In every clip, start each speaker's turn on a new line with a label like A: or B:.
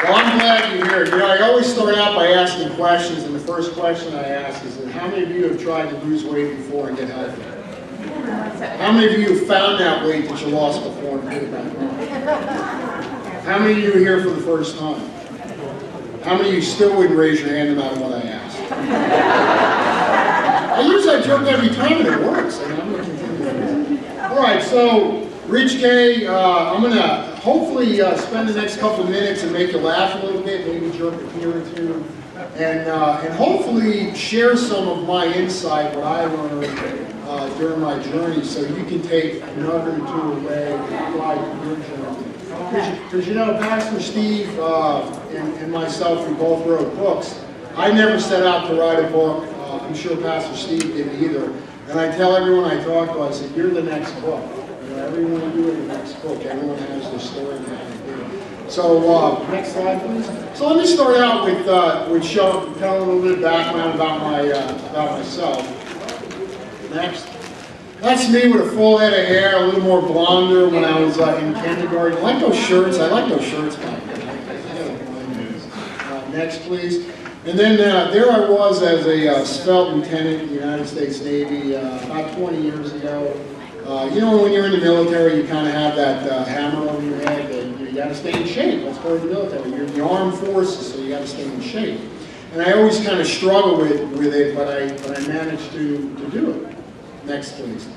A: Well, I'm glad you're here. You know, I always start out by asking questions, and the first question I ask is, how many of you have tried to lose weight before and get healthy? How many of you have found that weight that you lost before and put it back on? How many of you are here for the first time? How many of you still wouldn't raise your hand no matter what I asked? I use that joke every time and it works. I mean, I'm going to continue. All right, so Rich Gay, I'm going to hopefully spend the next couple minutes and make you laugh a little bit, maybe joke a few or two, and hopefully share some of my insight, what I learned during my journey, so you can take another or two away and apply to your journey. Because you know, Pastor Steve and myself, we both wrote books. I never set out to write a book. I'm sure Pastor Steve didn't either. And I tell everyone I talk to, I said, you're the next book. You know, everyone of you are the next book. Everyone has their story and how they do. So, next slide, please. So let me start out with telling a little bit of background about myself. Next. That's me with a full head of hair, a little more blonder when I was in kindergarten. I like those shirts. I like those shirts back then. Next, please. And then there I was as a svelte lieutenant in the United States Navy about 20 years ago. You know, when you're in the military, you kind of have that hammer over your head that you got to stay in shape. That's part of the military. You're in the armed forces, so you got to stay in shape. And I always kind of struggle with it, but I managed to do it. Next, please.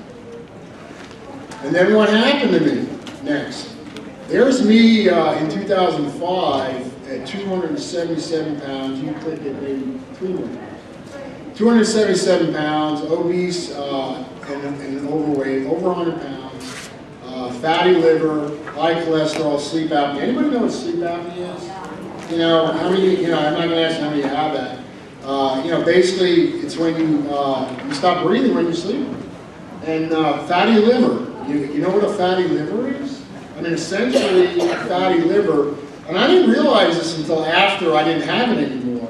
A: And then what happened to me? Next. There's me in 2005 at 277 pounds. You click it maybe 3 more. 277 pounds, obese and overweight, over 100 pounds, fatty liver, high cholesterol, sleep apnea. Anybody know what sleep apnea is? You know, how many, you know, I'm not going to ask how many you have that. You know, basically, it's when you stop breathing when you sleep. And fatty liver, you know what a fatty liver is? I mean, essentially, a fatty liver, and I didn't realize this until after I didn't have it anymore,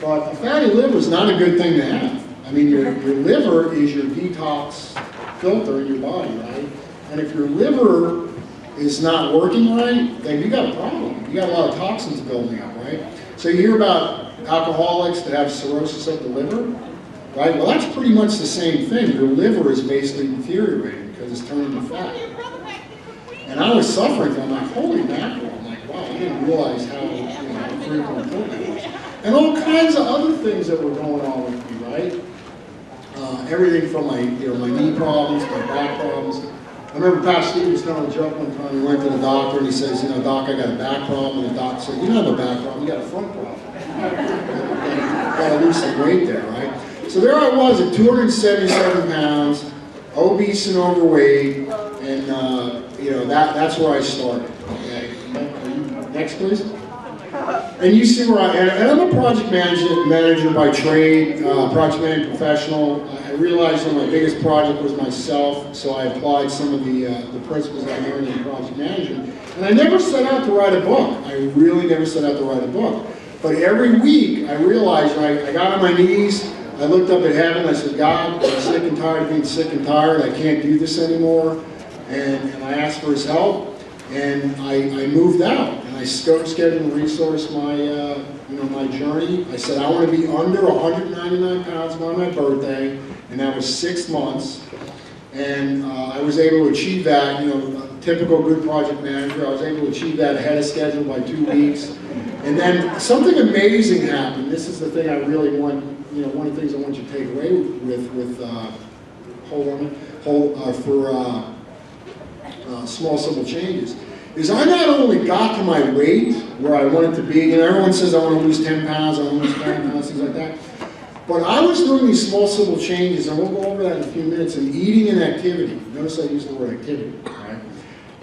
A: but a fatty liver is not a good thing to have. I mean, your liver is your detox filter in your body, right? And if your liver is not working right, then you got a problem. You got a lot of toxins building up, right? So you hear about alcoholics that have cirrhosis of the liver, right? Well, that's pretty much the same thing. Your liver is basically deteriorating because it's turning to fat. And I was suffering from, I'm like, holy mackerel. I'm like, wow, I didn't realize how critical important it was. And all kinds of other things that were going on with me, right? Everything from my knee problems, my back problems. I remember Pastor Steve was telling a joke one time. He went to the doctor and he says, you know, Doc, I got a back problem. And the doctor said, you don't have a back problem, you got a front problem. You got to lose some weight there, right? So there I was at 277 pounds, obese and overweight, and you know, that's where I started. Okay. Next, please. And you see where I am. And I'm a project manager by trade, project management professional. I realized that my biggest project was myself, so I applied some of the principles I learned in project management. And I never set out to write a book. I really never set out to write a book. But every week I realized, I got on my knees, I looked up at heaven, I said, God, I'm sick and tired of being sick and tired. I can't do this anymore. And I asked for his help, and I moved out. And I scheduled and resourced my journey. I said, I want to be under 199 pounds by my birthday, and that was 6 months. And I was able to achieve that, you know, a typical good project manager. I was able to achieve that ahead of schedule by 2 weeks. And then something amazing happened. This is the thing I really want, you know, one of the things I want you to take away with small, simple changes, is I not only got to my weight where I wanted to be, you know, everyone says I want to lose 10 pounds, I want to lose 20 pounds, things like that, but I was doing these small, simple changes, and we'll go over that in a few minutes, and eating and activity. Notice I use the word activity, right?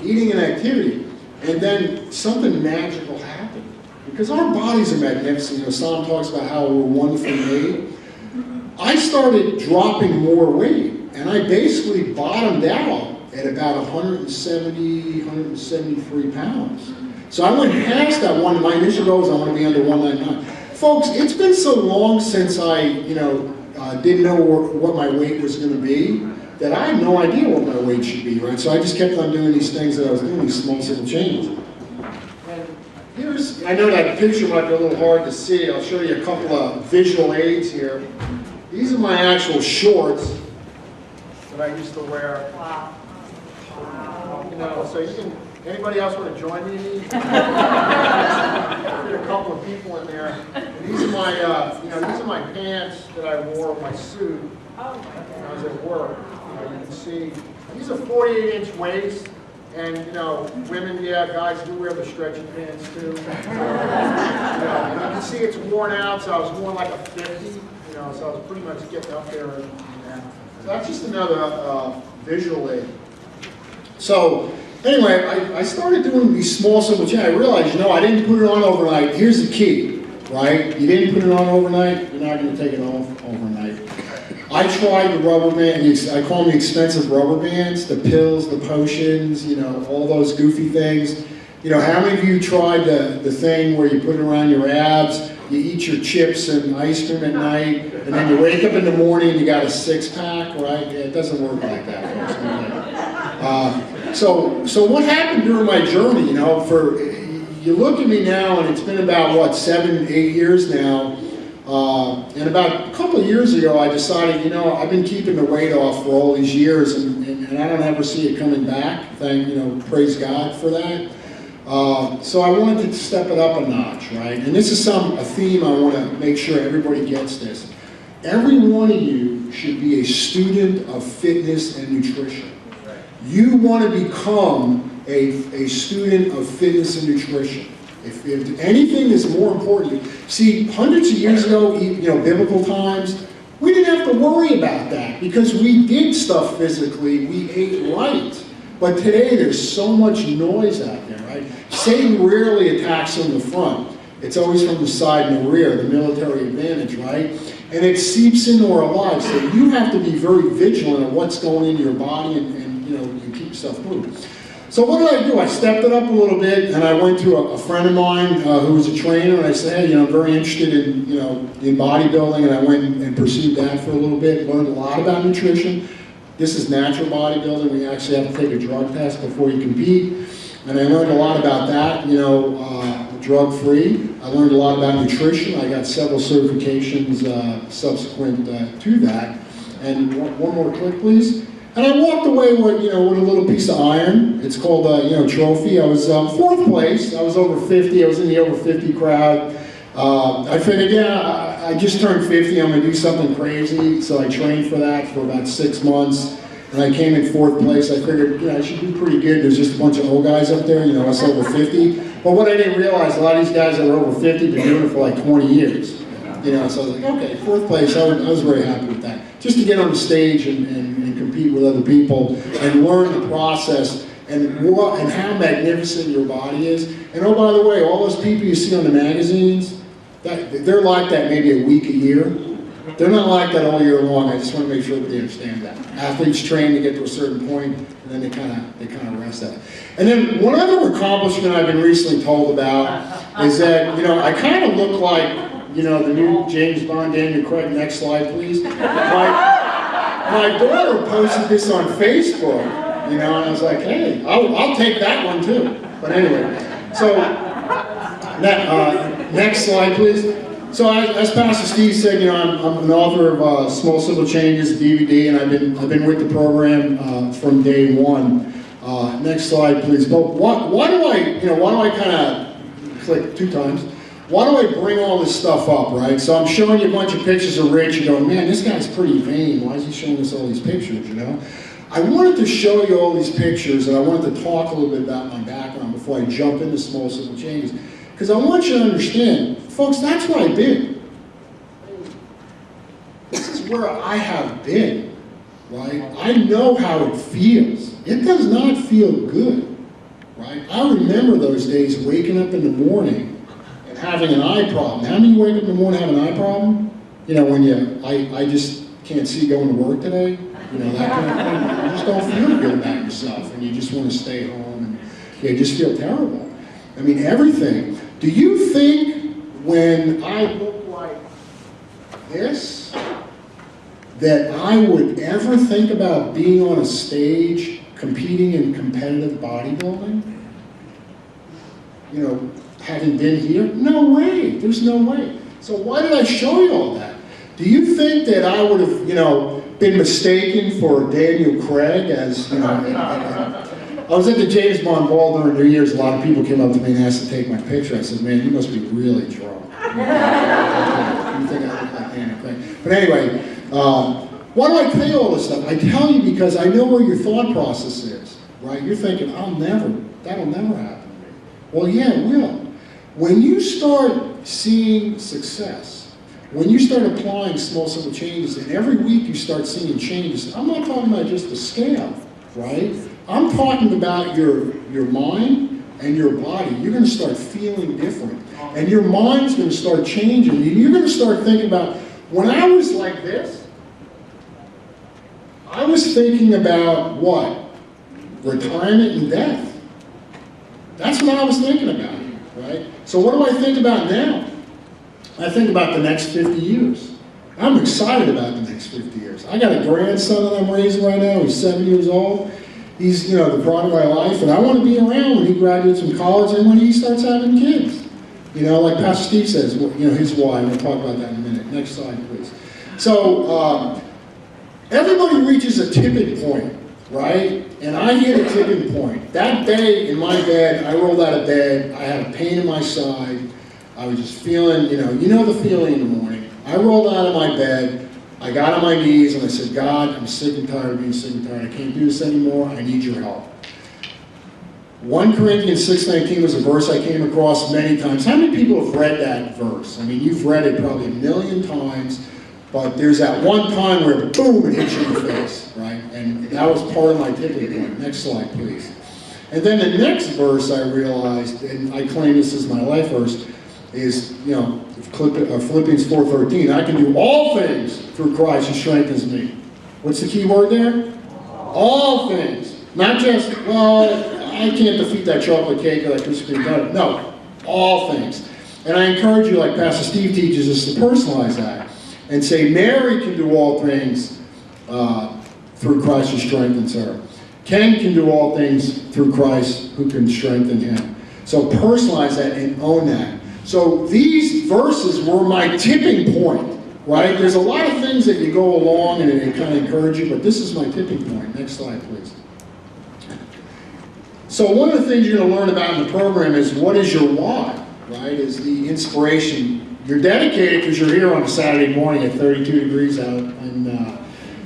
A: Eating and activity, and then something magical happened. Because our bodies are magnificent. You know, Psalm talks about how we're wonderfully made. I started dropping more weight, and I basically bottomed out at about 170, 173 pounds. So I went past that one. My initial goal was I want to be under 199. Folks, it's been so long since I, you know, didn't know what my weight was going to be, that I had no idea what my weight should be, right? So I just kept on doing these things that I was doing, these small, simple changes. And here's I know that picture might be a little hard to see. I'll show you a couple of visual aids here. These are my actual shorts that I used to wear.
B: Wow.
A: You know, so you can, anybody else want to join me in these? There are a couple of people in there. And these are my, you know, these are my pants that I wore with my suit when I was at work. You can see, these are 48-inch waist. And, you know, women, yeah, guys do wear the stretchy pants too. You know, and you can see it's worn out, so I was more like a 50, you know, so I was pretty much getting up there. And so that's just another visual aid. So, anyway, I started doing these small simple changes. I realized, you know, I didn't put it on overnight. Here's the key, right? You didn't put it on overnight, you're not going to take it off overnight. I tried the rubber bands, I call them the expensive rubber bands, the pills, the potions, you know, all those goofy things. You know, how many of you tried the thing where you put it around your abs, you eat your chips and ice cream at night, and then you wake up in the morning and you got a six-pack, right? Yeah, it doesn't work like that. So what happened during my journey, you know, you look at me now and it's been about, what, 7, 8 years now. And about a couple of years ago, I decided, you know, I've been keeping the weight off for all these years, and I don't ever see it coming back. You know, praise God for that. So I wanted to step it up a notch, right? And this is a theme I want to make sure everybody gets this. Every one of you should be a student of fitness and nutrition. You want to become a student of fitness and nutrition. If anything is more important, see, hundreds of years ago, you know, biblical times, we didn't have to worry about that because we did stuff physically, we ate right. But today there's so much noise out there, right? Satan rarely attacks from the front. It's always from the side and the rear, the military advantage, right? And it seeps into our lives. So you have to be very vigilant of what's going into your body and you know, you keep yourself moving. So what did I do? I stepped it up a little bit, and I went to a friend of mine who was a trainer, and I said, hey, you know, I'm very interested in, you know, in bodybuilding, and I went and pursued that for a little bit, learned a lot about nutrition. This is natural bodybuilding. We actually have to take a drug test before you compete, and I learned a lot about that, you know, drug-free. I learned a lot about nutrition. I got several certifications subsequent to that. And one more click, please. And I walked away with, you know, with a little piece of iron. It's called a, you know, trophy. I was 4th place. I was over 50. I was in the over 50 crowd. I figured, yeah, I just turned 50. I'm going to do something crazy. So I trained for that for about 6 months. And I came in 4th place. I figured, you know, I should do pretty good. There's just a bunch of old guys up there, you know, us over 50. But what I didn't realize, a lot of these guys that were over 50 have been doing it for like 20 years. You know, so I was like, okay, 4th place. I was very happy with that. Just to get on the stage and compete with other people and learn the process and how magnificent your body is. And oh, by the way, all those people you see on the magazines, they're like that maybe a week a year. They're not like that all year long. I just want to make sure that they understand that. Athletes train to get to a certain point, and then they kind of rest out. And then one other accomplishment I've been recently told about is that, you know, I kind of look like, you know, the new James Bond, Daniel Craig. Next slide, please. My daughter posted this on Facebook, you know, and I was like, hey, I'll take that one too. But anyway, so next slide, please. So as Pastor Steve said, you know, I'm an author of Small Simple Changes DVD, and I've been with the program from day one. Next slide, please. But why do I kind of click 2 times? Why do I bring all this stuff up, right? So I'm showing you a bunch of pictures of Rich. You go, man, this guy's pretty vain. Why is he showing us all these pictures, you know? I wanted to show you all these pictures, and I wanted to talk a little bit about my background before I jump into Small Simple Changes. Because I want you to understand, folks, that's where I've been. This is where I have been, right? I know how it feels. It does not feel good, right? I remember those days waking up in the morning having an eye problem. How many wake up in the morning and have an eye problem? You know, when I just can't see going to work today. You know, that kind of thing. You just don't feel good about yourself, and you just want to stay home, and you just feel terrible. I mean, everything. Do you think when I look like this, that I would ever think about being on a stage competing in competitive bodybuilding? having been here? No way, there's no way. So why did I show you all that? Do you think that I would have, been mistaken for Daniel Craig as, I was at the James Bond ball during New Year's. A lot of people came up to me and asked to take my picture. I said, man, you must be really drunk. You think I look like Daniel Craig? But anyway, why do I tell you all this stuff? I tell you because I know where your thought process is, right? You're thinking, that'll never happen to me. Well, yeah, it will. When you start seeing success, when you start applying small, simple changes, and every week you start seeing changes, I'm not talking about just the scale, right? I'm talking about your mind and your body. You're going to start feeling different. And your mind's going to start changing. And you're going to start thinking about, when I was like this, I was thinking about what? Retirement and death. That's what I was thinking about, right? So what do I think about now? I think about the next 50 years. I'm excited about the next 50 years. I got a grandson that I'm raising right now. He's 7 years old. He's, the pride of my life, and I want to be around when he graduates from college and when he starts having kids. Like Pastor Steve says, his why. We'll talk about that in a minute. Next slide, please. So, everybody reaches a tipping point, right? And I hit a tipping point. That day in my bed, I rolled out of bed. I had a pain in my side. I was just feeling, the feeling in the morning. I rolled out of my bed. I got on my knees and I said, God, I'm sick and tired of being sick and tired. I can't do this anymore. I need your help. 1 Corinthians 6:19 was a verse I came across many times. How many people have read that verse? I mean, you've read it probably a million times, but there's that one time where, boom, it hits you in the face, right? And that was part of my tipping point. Next slide, please. And then the next verse I realized, and I claim this is my life verse, is, Philippians 4:13. I can do all things through Christ who strengthens me. What's the key word there? All things. Not just, I can't defeat that chocolate cake or that Krispy Kreme donut. No, all things. And I encourage you, like Pastor Steve teaches us, to personalize that and say, Mary can do all things through Christ who strengthens her. Ken can do all things through Christ who can strengthen him. So personalize that and own that. So these verses were my tipping point, right? There's a lot of things that you go along and it kind of encourage you, but this is my tipping point. Next slide, please. So one of the things you're going to learn about in the program is what is your why, right? Is the inspiration. You're dedicated because you're here on a Saturday morning at 32 degrees out, and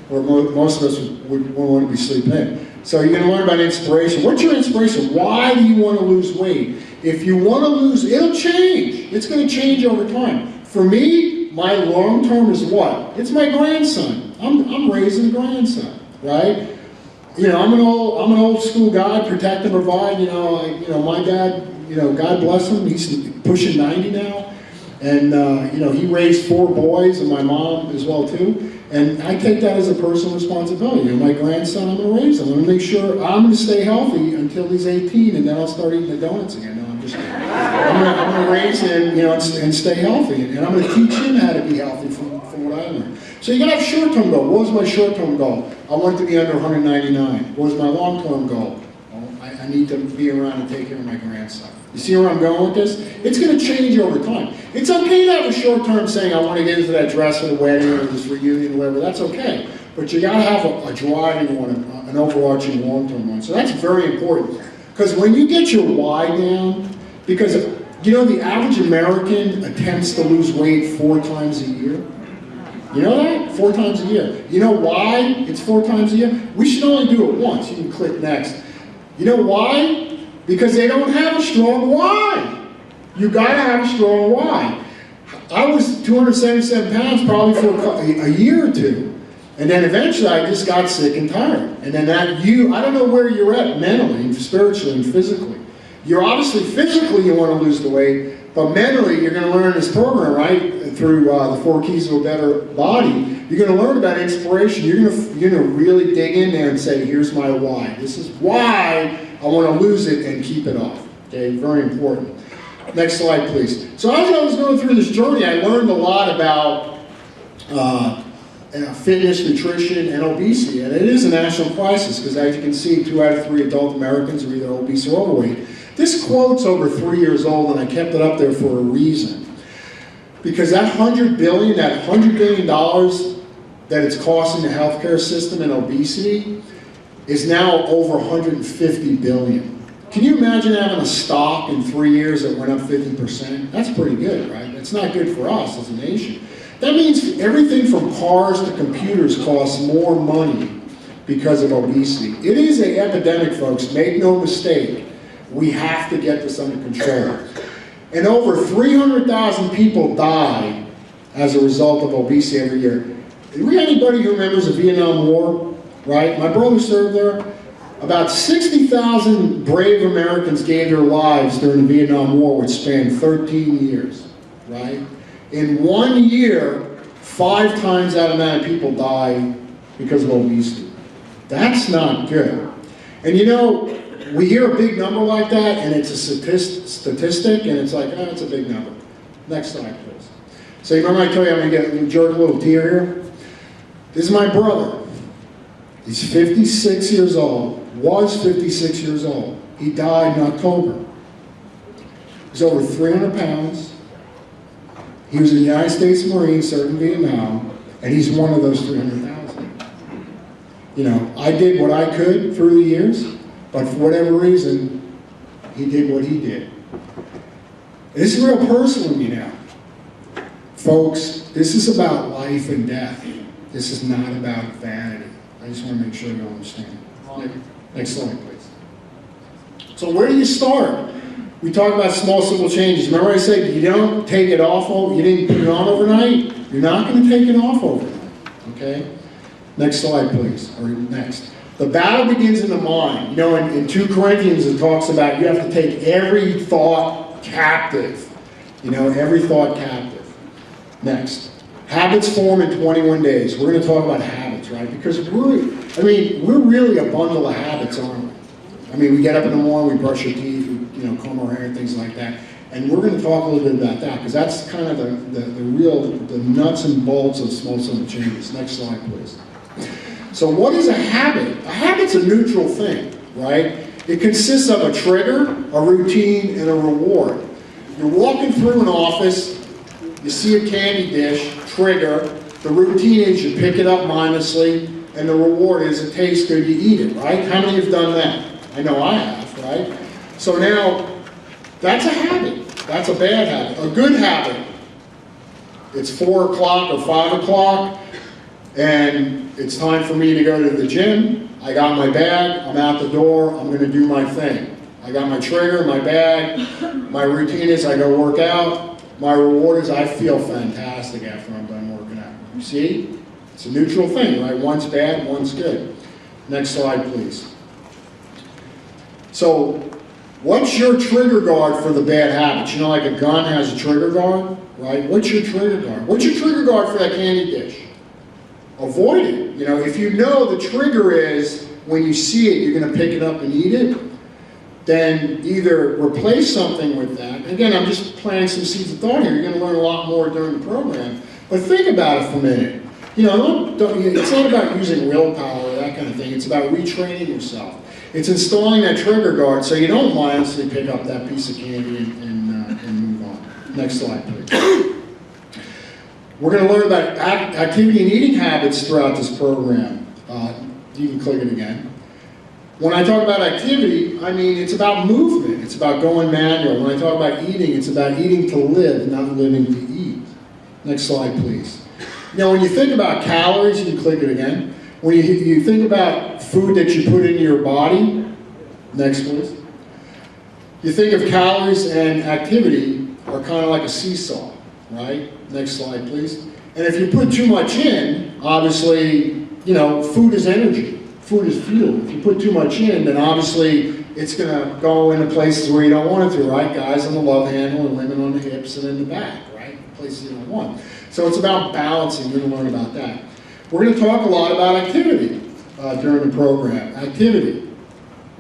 A: where most of us would want to be sleeping in. So you're going to learn about inspiration. What's your inspiration? Why do you want to lose weight? If you want to lose, it'll change. It's going to change over time. For me, my long term is what? It's my grandson. I'm raising a grandson, right? I'm an old school guy, protect and provide. My dad, God bless him. He's pushing 90 now, and he raised 4 boys, and my mom as well too. And I take that as a personal responsibility. My grandson, I'm going to raise him. I'm going to make sure I'm going to stay healthy until he's 18, and then I'll start eating the donuts again. No, I'm just kidding. I'm going to raise him, and stay healthy, and I'm going to teach him how to be healthy from what I learned. So you got to have short-term goal. What was my short-term goal? I want to be under 199. What was my long-term goal? Well, I need to be around and take care of my grandson. You see where I'm going with this? It's going to change over time. It's okay to have a short-term saying, I want to get into that dress for the wedding or this reunion or whatever. That's okay. But you got to have a driving one, an overarching long-term one. So that's very important. Because when you get your why down, because the average American attempts to lose weight 4 times a year. You know that? 4 times a year. You know why it's 4 times a year? We should only do it once. You can click next. You know why? Because they don't have a strong why. You got to have a strong why. I was 277 pounds probably for a year or two. And then eventually I just got sick and tired. And then I don't know where you're at mentally, and spiritually, and physically. You're obviously physically you want to lose the weight, but mentally you're going to learn this program, right? Through the 4 Keys to a Better Body. You're going to learn about inspiration. You're going to really dig in there and say, here's my why. This is why I want to lose it and keep it off. Okay, very important. Next slide, please. So as I was going through this journey, I learned a lot about fitness, nutrition, and obesity. And it is a national crisis because as you can see, 2 out of 3 adult Americans are either obese or overweight. This quote's over 3 years old, and I kept it up there for a reason. Because that $100 billion that it's costing the healthcare system in obesity is now over $150 billion. Can you imagine having a stock in 3 years that went up 50%? That's pretty good, right? It's not good for us as a nation. That means everything from cars to computers costs more money because of obesity. It is an epidemic, folks, make no mistake. We have to get this under control. And over 300,000 people die as a result of obesity every year. Is there anybody who remembers the Vietnam War? Right? My brother served there. About 60,000 brave Americans gave their lives during the Vietnam War, which spanned 13 years. Right? In 1 year, 5 times that amount of people die because of obesity. That's not good. And you know, we hear a big number like that, and it's a statistic, and it's like, oh, it's a big number. Next slide, please. So you remember I told you I'm going to jerk a little tear here? This is my brother. He's 56 years old, was 56 years old. He died in October. He's over 300 pounds. He was a United States Marine served in Vietnam, and he's one of those 300,000. You know, I did what I could through the years, but for whatever reason, he did what he did. This is real personal to me now. Folks, this is about life and death. This is not about vanity. I just want to make sure you understand. Next slide, please. So where do you start? We talk about small, simple changes. Remember I said you don't take it off, you didn't put it on overnight? You're not going to take it off overnight, okay? Next slide, please, or next. The battle begins in the mind. You know, in 2 Corinthians it talks about you have to take every thought captive. You know, every thought captive. Next. Habits form in 21 days. We're going to talk about habits, right? Because we're really a bundle of habits, aren't we? I mean, we get up in the morning, we brush our teeth, we comb our hair and things like that. And we're going to talk a little bit about that because that's kind of the nuts and bolts of small, simple changes. Next slide, please. So what is a habit? A habit's a neutral thing, right? It consists of a trigger, a routine, and a reward. You're walking through an office, you see a candy dish, trigger, the routine is you pick it up mindlessly, and the reward is it tastes good, you eat it, right? How many have done that? I know I have, right? So now, that's a habit. That's a bad habit. A good habit, it's 4 o'clock or 5 o'clock, and it's time for me to go to the gym. I got my bag, I'm out the door, I'm going to do my thing. I got my trigger, my bag, my routine is I go work out. My reward is I feel fantastic after I'm done working out. You see? It's a neutral thing, right? One's bad, one's good. Next slide, please. So, what's your trigger guard for the bad habits? You know, like a gun has a trigger guard, right? What's your trigger guard? What's your trigger guard for that candy dish? Avoid it. You know, if you know the trigger is when you see it, you're going to pick it up and eat it, then either replace something with that. Again, I'm just planting some seeds of thought here. You're going to learn a lot more during the program. But think about it for a minute. You know, it's not about using willpower or that kind of thing. It's about retraining yourself. It's installing that trigger guard so you don't mindlessly pick up that piece of candy and move on. Next slide, please. We're going to learn about activity and eating habits throughout this program. You can click it again. When I talk about activity, I mean it's about movement. It's about going manual. When I talk about eating, it's about eating to live, not living to eat. Next slide, please. Now, when you think about calories, you can click it again. When you think about food that you put into your body, next please. You think of calories and activity are kind of like a seesaw, right? Next slide, please. And if you put too much in, obviously, you know, food is energy. Food is fuel. If you put too much in, then obviously it's going to go into places where you don't want it to, right? Guys on the love handle and women on the hips and in the back, right? Places you don't want. So it's about balancing. You're going to learn about that. We're going to talk a lot about activity during the program. Activity.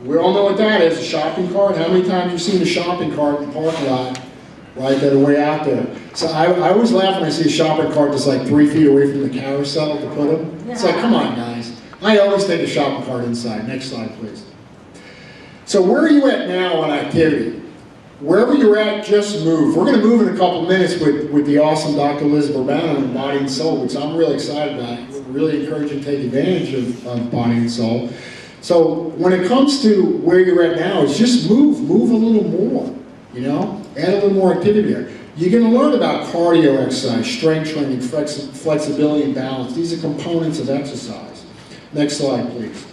A: We all know what that is, a shopping cart. How many times have you seen a shopping cart in the parking lot, right, that are way out there? So I always laugh when I see a shopping cart that's like 3 feet away from the carousel to put them. It's like, come on, guys. I always take a shopping cart inside. Next slide, please. So where are you at now on activity? Wherever you're at, just move. We're going to move in a couple minutes with the awesome Dr. Liz Bourbano and Body and Soul, which I'm really excited about. I really encourage you to take advantage of Body and Soul. So when it comes to where you're at now, it's just move a little more, you know? Add a little more activity there. You're going to learn about cardio exercise, strength training, flexibility and balance. These are components of exercise. Next slide, please.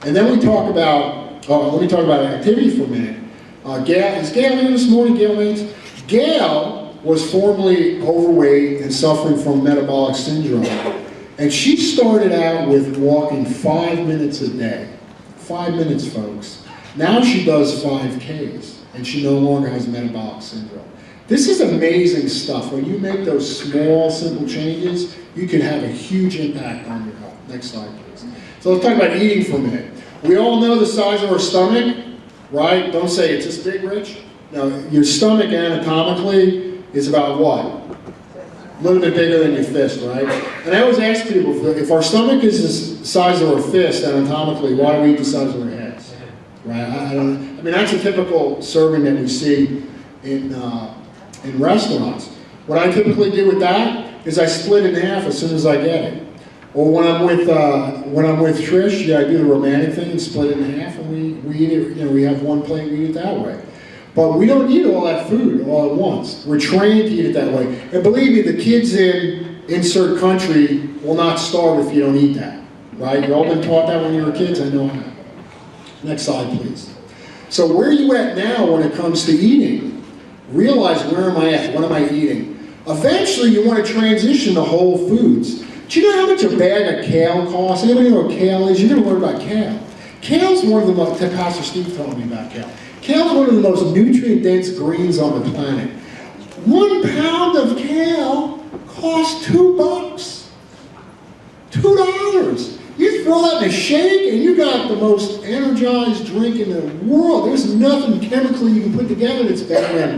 A: And then we talk about, let me talk about activity for a minute. Is Gail here this morning, Gail Maines? Gail was formerly overweight and suffering from metabolic syndrome. And she started out with walking 5 minutes a day. 5 minutes, folks. Now she does 5Ks, and she no longer has metabolic syndrome. This is amazing stuff. When you make those small, simple changes, you can have a huge impact on your health. Next slide, please. So let's talk about eating for a minute. We all know the size of our stomach, right? Don't say it's this big, Rich. No, your stomach anatomically is about what? A little bit bigger than your fist, right? And I always ask people, if our stomach is the size of our fist anatomically, why do we eat the size of our heads? Right? I mean, that's a typical serving that we see in restaurants. What I typically do with that is I split it in half as soon as I get it. Or when I'm with Trish, I do the romantic thing and split it in half, and we eat it. You know, we have one plate, we eat it that way. But we don't eat all that food all at once. We're trained to eat it that way. And believe me, the kids in insert country will not starve if you don't eat that. Right? You've all been taught that when you were kids. I know that. Next slide, please. So where are you at now when it comes to eating? Realize, where am I at? What am I eating? Eventually, you want to transition to whole foods. Do you know how much a bag of kale costs? Anybody know what kale is? You're going to learn about kale. Kale's one of the most, Pastor Steve told me about kale. Kale's one of the most nutrient-dense greens on the planet. 1 pound of kale costs $2. $2. You throw that in a shake and you got the most energized drink in the world. There's nothing chemically you can put together that's better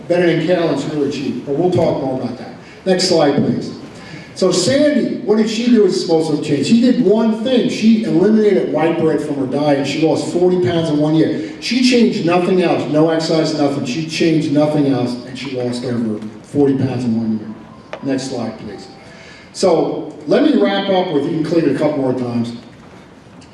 A: than kale, and it's really cheap. But we'll talk more about that. Next slide, please. So Sandy, what did she do as explosive change? She did one thing. She eliminated white bread from her diet. She lost 40 pounds in 1 year. She changed nothing else. No exercise, nothing. She changed nothing else, and she lost over 40 pounds in 1 year. Next slide, please. So let me wrap up with, you can click it a couple more times.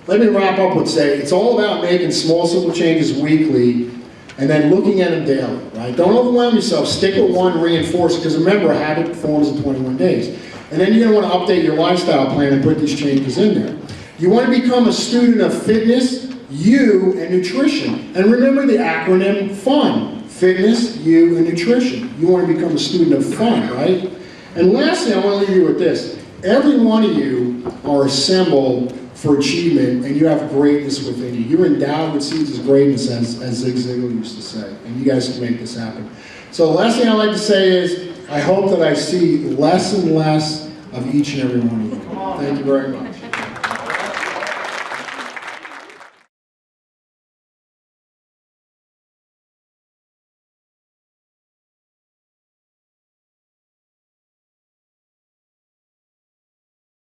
A: Let me wrap up with saying it's all about making small, simple changes weekly and then looking at them daily, right? Don't overwhelm yourself. Stick with one, reinforce it, because remember, a habit forms in 21 days. And then you're going to want to update your lifestyle plan and put these changes in there. You want to become a student of fitness, you, and nutrition. And remember the acronym FUN. Fitness, you, and nutrition. You want to become a student of fun, right? And lastly, I want to leave you with this. Every one of you are assembled for achievement, and you have greatness within you. You're endowed with seeds of greatness, as Zig Ziglar used to say. And you guys can make this happen. So the last thing I'd like to say is, I hope that I see less and less of each and every one of you. Thank you very much.